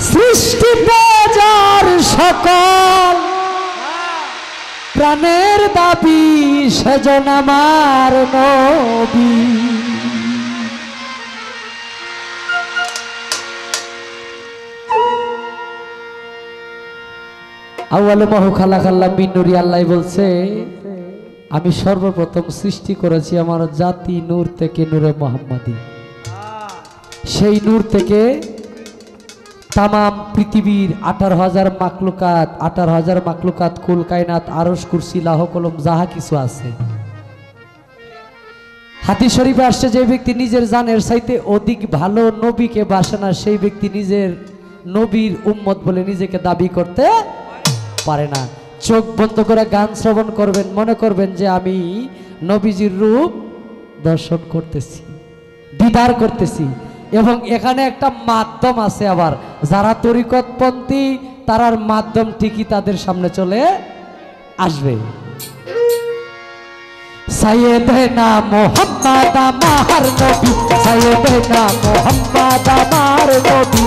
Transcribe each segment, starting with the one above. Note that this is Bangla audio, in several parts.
সৃষ্টি বাজার সকল প্রাণের দাবি সেজন আমার নবী। আউয়ালে মাহু খালাকাল্লাহ মিন নূরি, আল্লাহ বলছে আমি সর্বপ্রথম সৃষ্টি করেছি আমার জাতি নূর থেকে, নূরে মুহাম্মাদি। সেই নূর থেকে তামাম পৃথিবীর 18,000 মাখলুকাত, 18,000 মাখলুকাত, কুল কায়নাত, আরশ, কুরসি, লাহ কলম যাহা কিছু আছে। হাদিস শরীফে আসছে যে ব্যক্তি নিজের জানের চাইতে অধিক ভালো নবীকে বাসে না, সেই ব্যক্তি নিজের নবীর উম্মত বলে নিজেকে দাবি করতে পারে না। চোখ বন্ধ করে গান শ্রবণ করবেন, মনে করবেন যে আমি নবীজির রূপ দর্শন করতেছি, দিদার করতেছি। এবং এখানে একটা মাধ্যম আছে, আবার যারা তরিকতপন্থী তারার মাধ্যম ঠিকই তাদের সামনে চলে আসবে। সাইয়েদেনা মুহাম্মদ আমার নবী, সাইয়েদেনা মুহাম্মদ আমার নবী,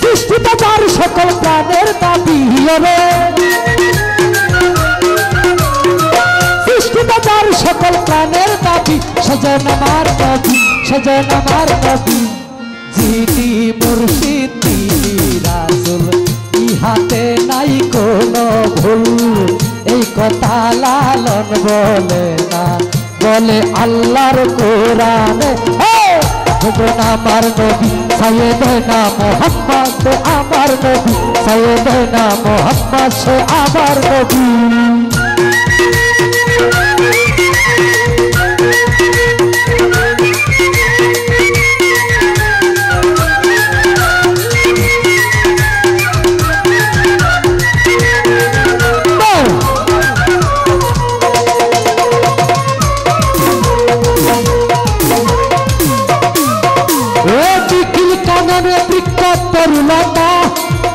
সৃষ্টি বাজার সকল প্রাণের দাবি রে, সৃষ্টি বাজার সকল প্রাণের দাবি সেজন আমার নবী, সেজন আমার নবী। যিনি মুর্শিদ তিনি রাসূল, ইহাতে নাই কোনো ভুল, এই কথা লালন বলে না, বলে আল্লাহর কোরআনে। সেজন আমার নবী, সাইয়েদেনা মুহাম্মদ আমার নবী, সাইয়েদেনা মুহাম্মদ সে আমার নবী।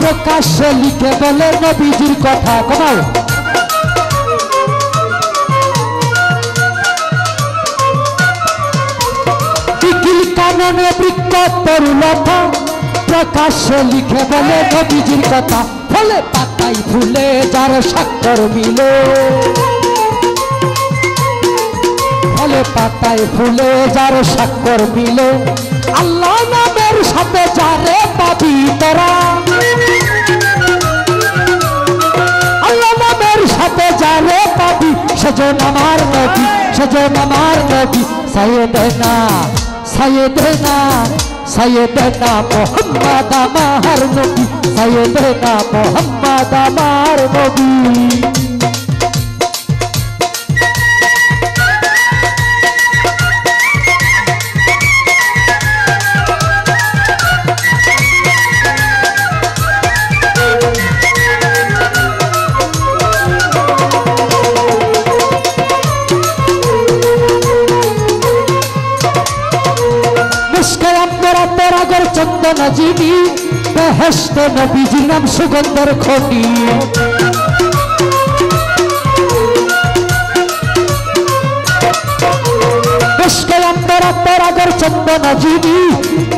প্রকাশ্যে লিখে বলে নবীজির কথা, কমাও। বিকিল কাননে বৃক্ষ তরুলতা, প্রকাশ্যে লিখে বলে নবীজির কথা। ফলে পাতাই ফুলে যার স্বাক্ষর মিলে, ফলে পাতায় ফুলে যার স্বাক্ষর মিলে, আল্লাহ নামের সাথে যারে পাবি তোরা, আল্লাহ নামের সাথে যারে পাবি সেজন আমার নবী, সেজন আমার নবী। সাইয়েদেনা, সাইয়েদেনা, সাইয়েদেনা মুহাম্মদ আমার নবী, সাইয়েদেনা মুহাম্মদ আমার নবী। চন্দন যিনি বেহেশত নবীজির নাম সুগন্ধর খনি, পরাগর চন্দন যিনি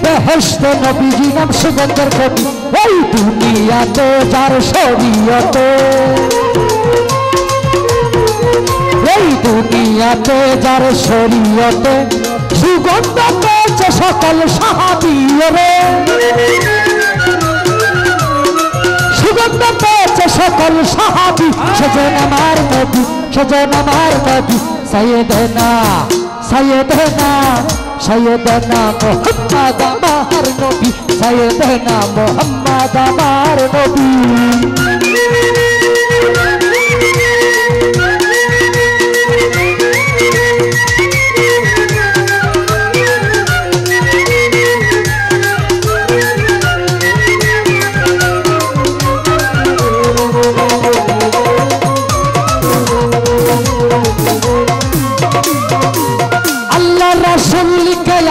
বেহেশত নবীজির নাম সুগন্ধর খনি। এই দুনিয়াতে যার শরীয়তে, এই দুনিয়াতে যার শরীয়তে সুগন্ধ পেয়েছে সকল সাহাবী রে, সুগন্ধ পেয়েছে সকল সাহাবী সেজন আমার নবী, সেজন আমার নবী। সাইয়েদেনা, সাইয়েদেনা, সাইয়েদেনা মুহাম্মদ আমার নবী, সাইয়েদেনা মুহাম্মদ আমার নবী।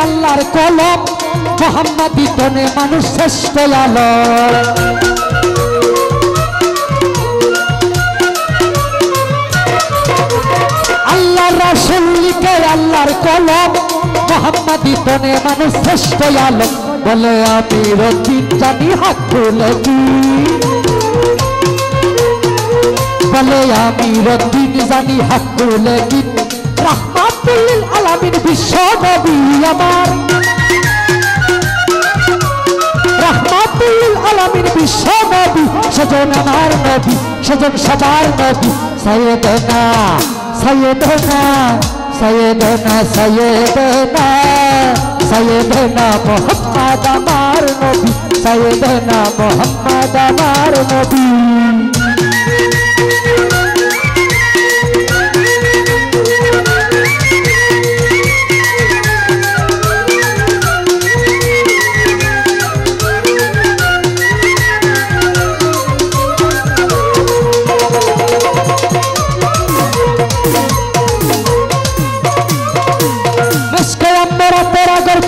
আল্লাহর কলম মুহাম্মাদি তনে মানুষ শ্রেষ্ঠ আলো, আল্লাহর রাসূল লিখে আল্লাহর কলম মোহাম্মদী তনে মানুষ শ্রেষ্ঠ আলোক বলে আমির উদ্দিন জানি হাকুল বলে আমির উদ্দিন জানি হাকুল রাহমাতুল লিল আলামিন বিশ্ব নবী আমার রাহমাতুল লিল আলামিন বিশ্ব নবী সেজন আমার নবী সেজন সবার নবী সাইয়েদনা সাইয়েদনা সাইয়েদনা সাইয়েদনা সাইয়েদনা মুহাম্মদ আমার নবী সাইয়েদনা মুহাম্মদ আমার নবী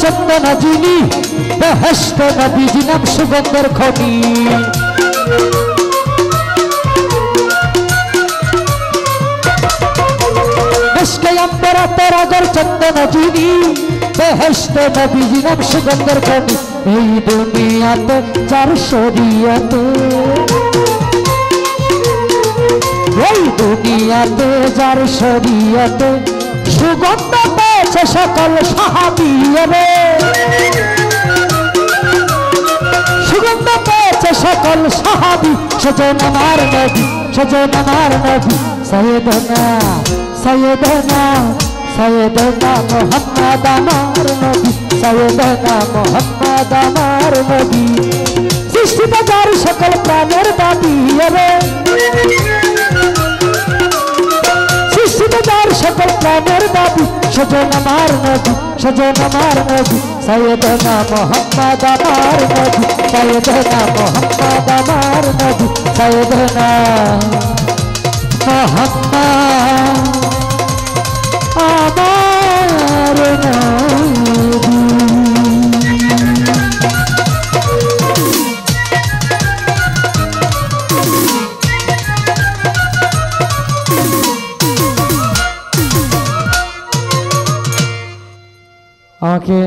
চন্দন জিনি বেহেশত নবীজি নাম সুগন্ধের খনি মিশকে আম্বরা তেরাগর চন্দন জিনি বেহেশত নবীজি নাম সুগন্ধের খনি এই দুনিয়াতে যার শরীয়তে এই দুনিয়াতে যার শরীয়তে সুগন্ধ পেয়েছে সকল সাহাবী রে সুগন্ধ পেয়েছে সকল সাহাবী সেজন আমার নবী সেজন আমার নবী সাইয়েদনা সাইয়েদনা সাইয়েদনা মুহাম্মদ আমার নবী সাইয়েদনা মুহাম্মদ আমার নবী সৃষ্টিতে যার সকল প্রাণের দাবি রে সকল প্রাণের দাবি সেজন আমার নবী সেজন আমার নবী সাইয়েদনা মুহাম্মদ আমার নবী সাইয়েদনা মুহাম্মদ আমার নবী সাইয়েদনা মুহাম্মদ আমার নবী আমাকে